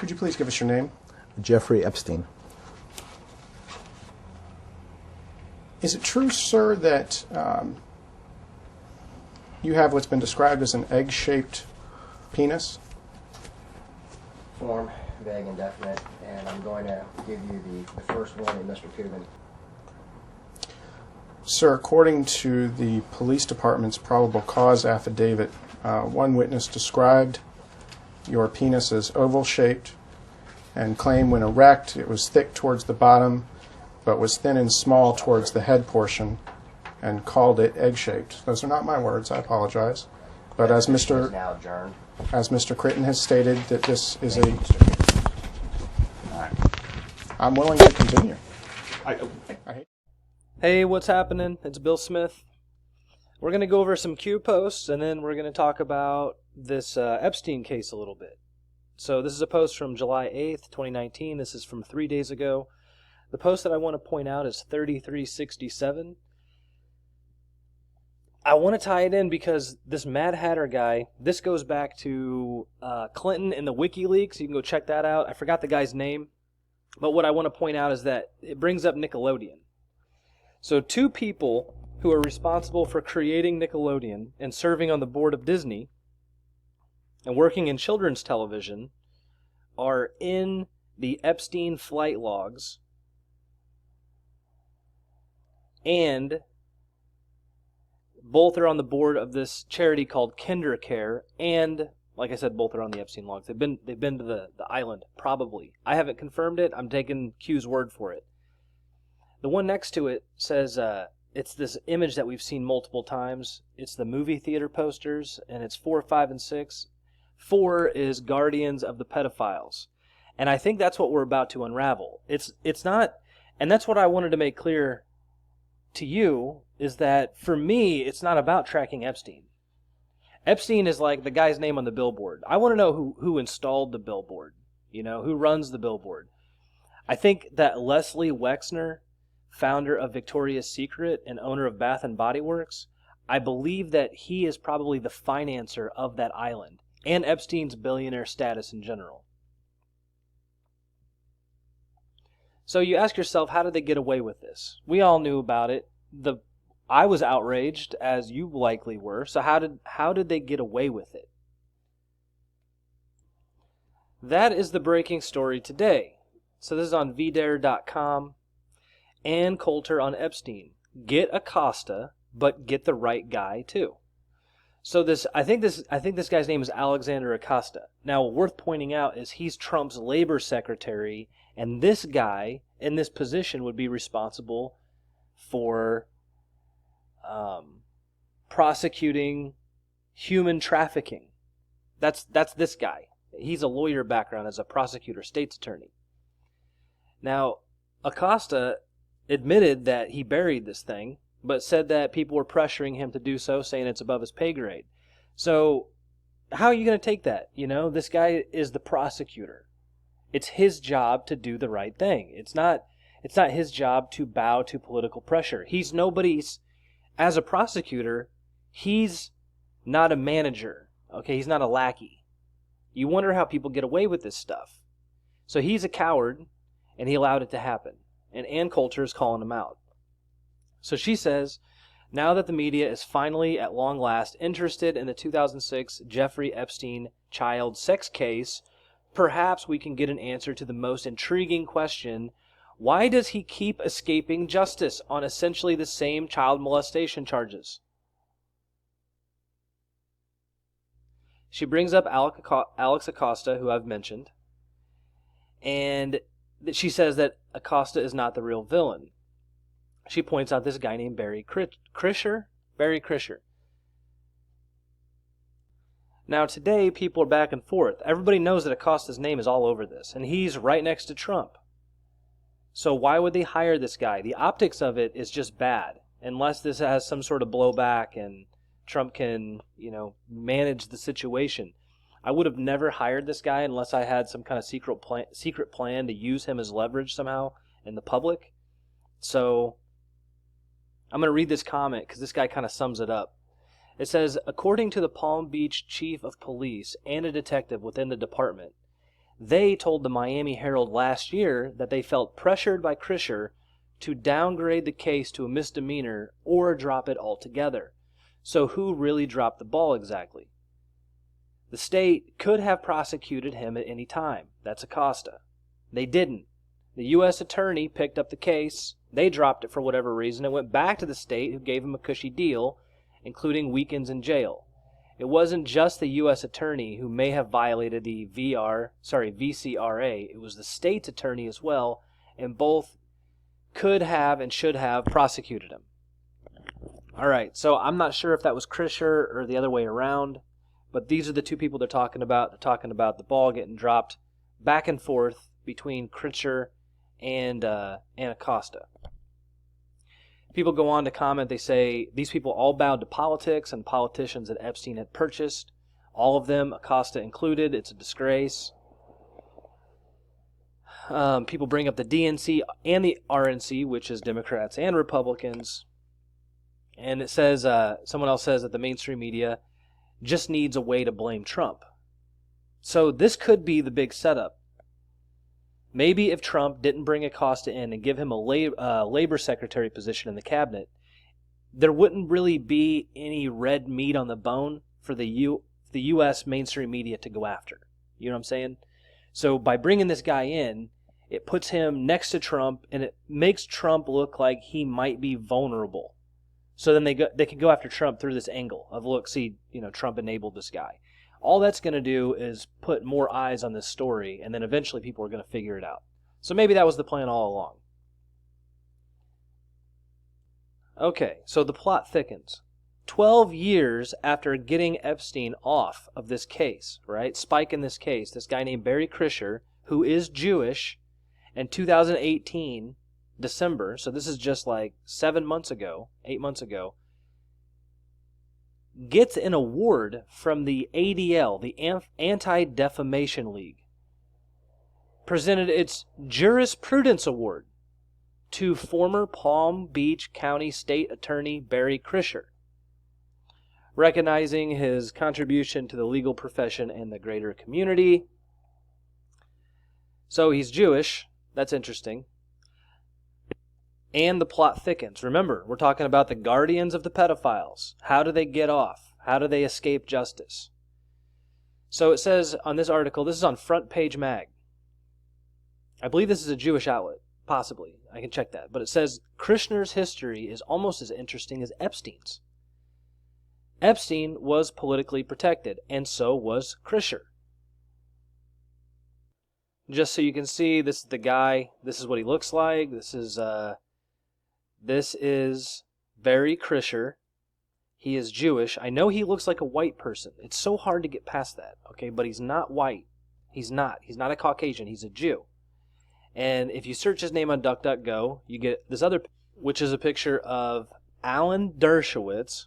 Could you please give us your name? Jeffrey Epstein. Is it true, sir, that you have what's been described as an egg-shaped penis? Form, vague, indefinite, and I'm going to give you the first warning, Mr. Coogan. Sir, according to the police department's probable cause affidavit, one witness described your penis as oval-shaped and claimed when erect it was thick towards the bottom but was thin and small towards the head portion and called it egg-shaped. Those are not my words, I apologize. But as Mr. Now adjourned. As Mr. Critton has stated, that this is a... I'm willing to continue. Hey, what's happening? It's Bill Smith. We're going to go over some Q posts, and then we're going to talk about this Epstein case a little bit. So this is a post from July 8th, 2019. This is from 3 days ago. The post that I want to point out is 3367. I want to tie it in because this Mad Hatter guy, this goes back to Clinton and the WikiLeaks. You can go check that out. I forgot the guy's name. But what I want to point out is that it brings up Nickelodeon. So two people who are responsible for creating Nickelodeon and serving on the board of Disney and working in children's television are in the Epstein flight logs, and both are on the board of this charity called KinderCare, and like I said, both are on the Epstein logs. They've been to the island, probably. I haven't confirmed it. I'm taking Q's word for it. The one next to it says it's this image that we've seen multiple times. It's the movie theater posters, and it's 4, 5, and 6. 4 is Guardians of the Pedophiles. And I think that's what we're about to unravel. It's not, and that's what I wanted to make clear to you, is that for me, it's not about tracking Epstein. Epstein is like the guy's name on the billboard. I want to know who installed the billboard, who runs the billboard. I think that Leslie Wexner, founder of Victoria's Secret and owner of Bath and Body Works, I believe that he is probably the financer of that island and Epstein's billionaire status in general. So you ask yourself, how did they get away with this? We all knew about it. I was outraged, as you likely were. So how did they get away with it? That is the breaking story today. So this is on vdare.com. Ann Coulter on Epstein. Get Acosta, but get the right guy too. So I think this guy's name is Alexander Acosta. Now, worth pointing out is he's Trump's labor secretary, and this guy in this position would be responsible for prosecuting human trafficking. That's this guy. He's a lawyer background as a prosecutor, state's attorney. Now, Acosta admitted that he buried this thing, but said that people were pressuring him to do so, saying it's above his pay grade. So how are you going to take that? This guy is the prosecutor. It's his job to do the right thing. It's not his job to bow to political pressure. He's nobody's, as a prosecutor, he's not a manager. Okay, he's not a lackey. You wonder how people get away with this stuff. So he's a coward, and he allowed it to happen. And Ann Coulter is calling him out. So she says, now that the media is finally, at long last, interested in the 2006 Jeffrey Epstein child sex case, perhaps we can get an answer to the most intriguing question: why does he keep escaping justice on essentially the same child molestation charges? She brings up Alex Acosta, who I've mentioned, and she says that Acosta is not the real villain. She points out this guy named Barry Krischer. Now today, people are back and forth. Everybody knows that Acosta's name is all over this, and he's right next to Trump. So why would they hire this guy? The optics of it is just bad, unless this has some sort of blowback and Trump can, manage the situation. I would have never hired this guy unless I had some kind of secret plan to use him as leverage somehow in the public. So I'm going to read this comment because this guy kind of sums it up. It says, according to the Palm Beach chief of police and a detective within the department, They told the Miami Herald last year that they felt pressured by Krischer to downgrade the case to a misdemeanor or drop it altogether. So who really dropped the ball exactly? The state could have prosecuted him at any time. That's Acosta. They didn't. The U.S. attorney picked up the case. They dropped it for whatever reason. It went back to the state, who gave him a cushy deal, including weekends in jail. It wasn't just the U.S. attorney who may have violated the VCRA. It was the state's attorney as well, and both could have and should have prosecuted him. All right, so I'm not sure if that was Krischer or the other way around, but these are the two people they're talking about. They're talking about the ball getting dropped back and forth between Krischer and Acosta. People go on to comment. They say these people all bowed to politics and politicians that Epstein had purchased. All of them, Acosta included. It's a disgrace. People bring up the DNC and the RNC, which is Democrats and Republicans. And it says, someone else says that the mainstream media just needs a way to blame Trump. So this could be the big setup. Maybe if Trump didn't bring Acosta in and give him a labor secretary position in the cabinet, there wouldn't really be any red meat on the bone for the U.S. mainstream media to go after. You know what I'm saying? So by bringing this guy in, it puts him next to Trump, and it makes Trump look like he might be vulnerable. So then they can go after Trump through this angle of, look, see, Trump enabled this guy. All that's going to do is put more eyes on this story, and then eventually people are going to figure it out. So maybe that was the plan all along. Okay, so the plot thickens. 12 years after getting Epstein off of this case, right? Spike in this case, this guy named Barry Krischer, who is Jewish, in 2018, December, so this is just like 8 months ago, gets an award from the ADL, the Anti-Defamation League. Presented its Jurisprudence Award to former Palm Beach County State Attorney Barry Krischer, recognizing his contribution to the legal profession and the greater community. So he's Jewish. That's interesting. And the plot thickens. Remember, we're talking about the guardians of the pedophiles. How do they get off? How do they escape justice? So it says on this article, this is on Front Page Mag. I believe this is a Jewish outlet. Possibly. I can check that. But it says, Krishner's history is almost as interesting as Epstein's. Epstein was politically protected, and so was Krischer. Just so you can see, this is the guy. This is what he looks like. This is Barry Krischer. He is Jewish. I know he looks like a white person. It's so hard to get past that, okay? But he's not white. He's not. He's not a Caucasian. He's a Jew. And if you search his name on DuckDuckGo, you get this other, which is a picture of Alan Dershowitz,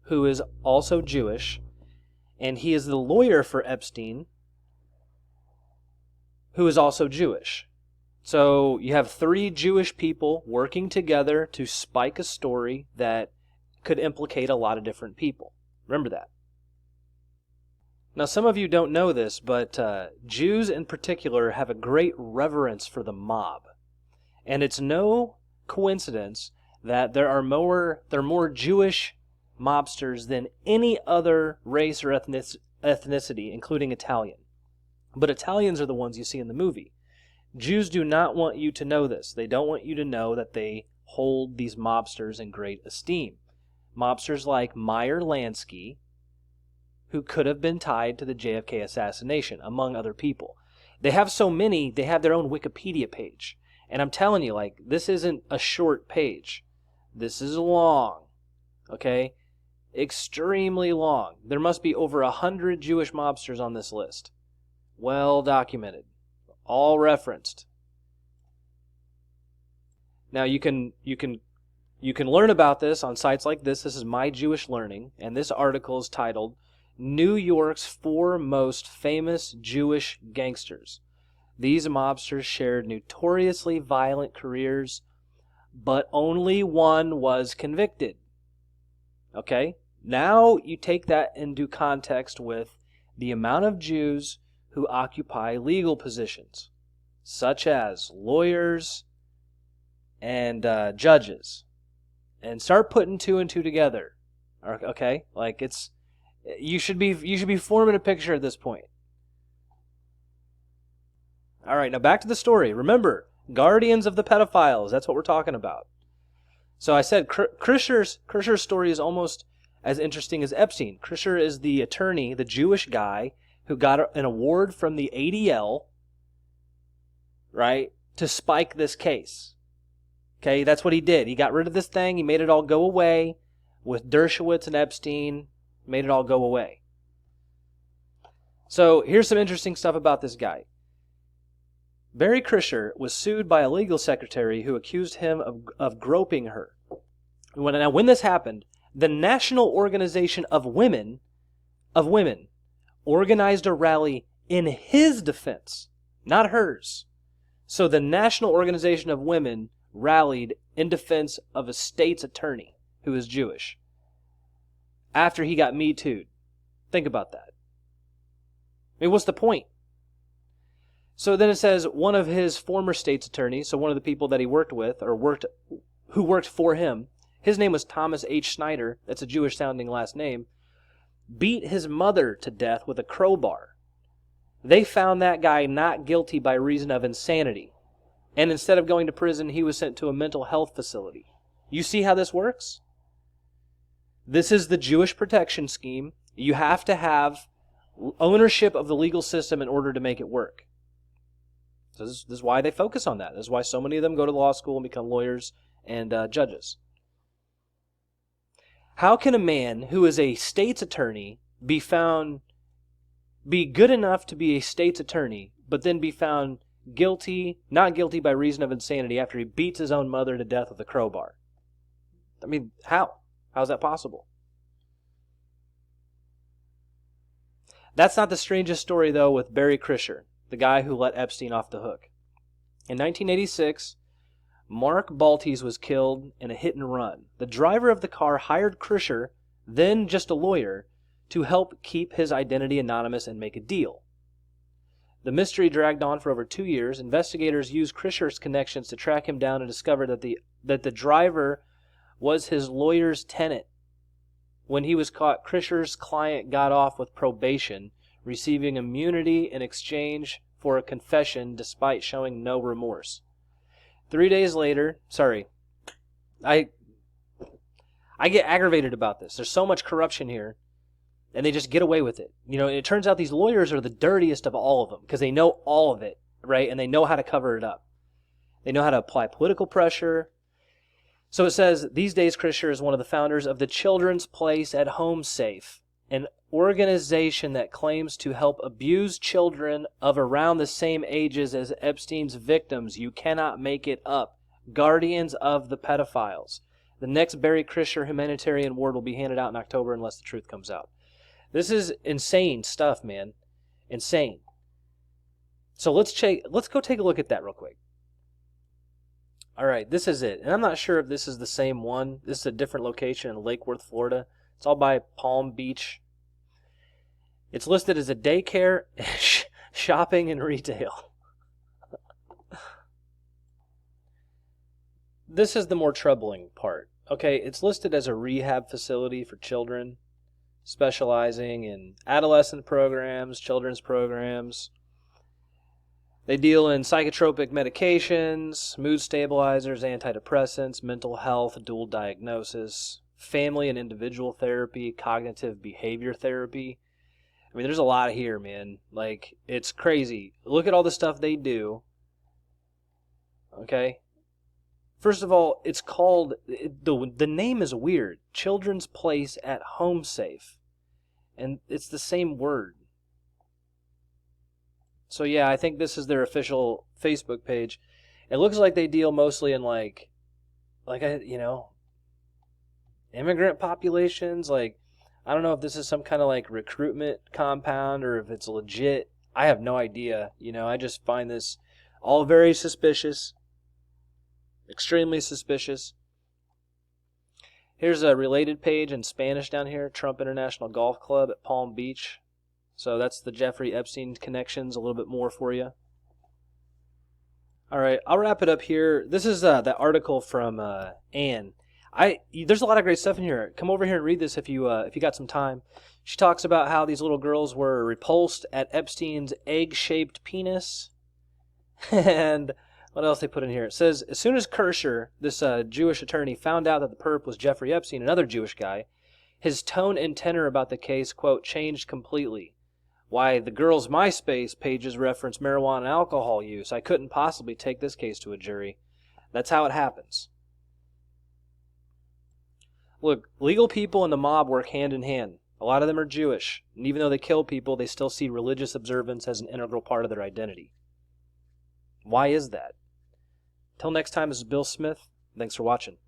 who is also Jewish. And he is the lawyer for Epstein, who is also Jewish. So you have 3 Jewish people working together to spike a story that could implicate a lot of different people. Remember that. Now, some of you don't know this, but Jews in particular have a great reverence for the mob. And it's no coincidence that there are more Jewish mobsters than any other race or ethnicity, including Italian. But Italians are the ones you see in the movie. Jews do not want you to know this. They don't want you to know that they hold these mobsters in great esteem. Mobsters like Meyer Lansky, who could have been tied to the JFK assassination, among other people. They have so many, they have their own Wikipedia page. And I'm telling you, like, this isn't a short page. This is long, okay? Extremely long. There must be over 100 Jewish mobsters on this list. Well documented. All referenced. Now you can learn about this on sites like this. This is My Jewish Learning, and this article is titled New York's 4 Most Famous Jewish Gangsters. These mobsters shared notoriously violent careers, but only one was convicted. Okay? Now you take that into context with the amount of Jews who occupy legal positions, such as lawyers and judges, and start putting two and two together. Okay, like you should be forming a picture at this point. All right, now back to the story. Remember, guardians of the pedophiles. That's what we're talking about. So I said Krischer's story is almost as interesting as Epstein. Krischer is the attorney, the Jewish guy who got an award from the ADL, right, to spike this case. Okay, that's what he did. He got rid of this thing. He made it all go away with Dershowitz and Epstein. Made it all go away. So here's some interesting stuff about this guy. Barry Krischer was sued by a legal secretary who accused him of groping her. When this happened, the National Organization of Women organized a rally in his defense, not hers. So the National Organization of Women rallied in defense of a state's attorney who is Jewish after he got Me Too'd. Think about that. I mean, what's the point? So then it says one of his former state's attorneys, so one of the people that he worked with, who worked for him, his name was Thomas H. Schneider, that's a Jewish-sounding last name, beat his mother to death with a crowbar. They found that guy not guilty by reason of insanity. And instead of going to prison, he was sent to a mental health facility. You see how this works? This is the Jewish protection scheme. You have to have ownership of the legal system in order to make it work. So this is why they focus on that. This is why so many of them go to law school and become lawyers and judges. How can a man who is a state's attorney be good enough to be a state's attorney, but then be found not guilty by reason of insanity after he beats his own mother to death with a crowbar? I mean, how? How is that possible? That's not the strangest story, though, with Barry Krischer, the guy who let Epstein off the hook. In 1986, Mark Baltes was killed in a hit and run. The driver of the car hired Krischer, then just a lawyer, to help keep his identity anonymous and make a deal. The mystery dragged on for over 2 years. Investigators used Krischer's connections to track him down and discovered that the driver was his lawyer's tenant. When he was caught, Krischer's client got off with probation, receiving immunity in exchange for a confession despite showing no remorse. 3 days later, I get aggravated about this. There's so much corruption here, and they just get away with it. You know, it turns out these lawyers are the dirtiest of all of them because they know all of it, right? And they know how to cover it up. They know how to apply political pressure. So it says, these days Krischer is one of the founders of the Children's Place at Home Safe, an organization that claims to help abused children of around the same ages as Epstein's victims. You cannot make it up. Guardians of the pedophiles. The next Barry Krischer humanitarian award will be handed out in October unless the truth comes out. This is insane stuff, man. Insane. So let's go take a look at that real quick. All right, this is it. And I'm not sure if this is the same one. This is a different location in Lake Worth, Florida. It's all by Palm Beach. It's listed as a daycare, shopping, and retail. This is the more troubling part. Okay, it's listed as a rehab facility for children, specializing in adolescent programs, children's programs. They deal in psychotropic medications, mood stabilizers, antidepressants, mental health, dual diagnosis, family and individual therapy, cognitive behavior therapy. I mean, there's a lot here, man. Like, it's crazy. Look at all the stuff they do. Okay? First of all, it's called, the name is weird. Children's Place at Home Safe. And it's the same word. So yeah, I think this is their official Facebook page. It looks like they deal mostly in immigrant populations. Like, I don't know if this is some kind of like recruitment compound or if it's legit. I have no idea. You know, I just find this all very suspicious. Extremely suspicious. Here's a related page in Spanish down here. Trump International Golf Club at Palm Beach. So that's the Jeffrey Epstein connections, a little bit more for you. All right, I'll wrap it up here. This is that article from Anne. There's a lot of great stuff in here. Come over here and read this if you got some time. She talks about how these little girls were repulsed at Epstein's egg-shaped penis. And what else they put in here? It says, as soon as Krischer, this Jewish attorney, found out that the perp was Jeffrey Epstein, another Jewish guy, his tone and tenor about the case, quote, changed completely. Why, the girls' MySpace pages reference marijuana and alcohol use. I couldn't possibly take this case to a jury. That's how it happens. Look, legal people and the mob work hand in hand. A lot of them are Jewish, and even though they kill people, they still see religious observance as an integral part of their identity. Why is that? Till next time, this is Bill Smith. Thanks for watching.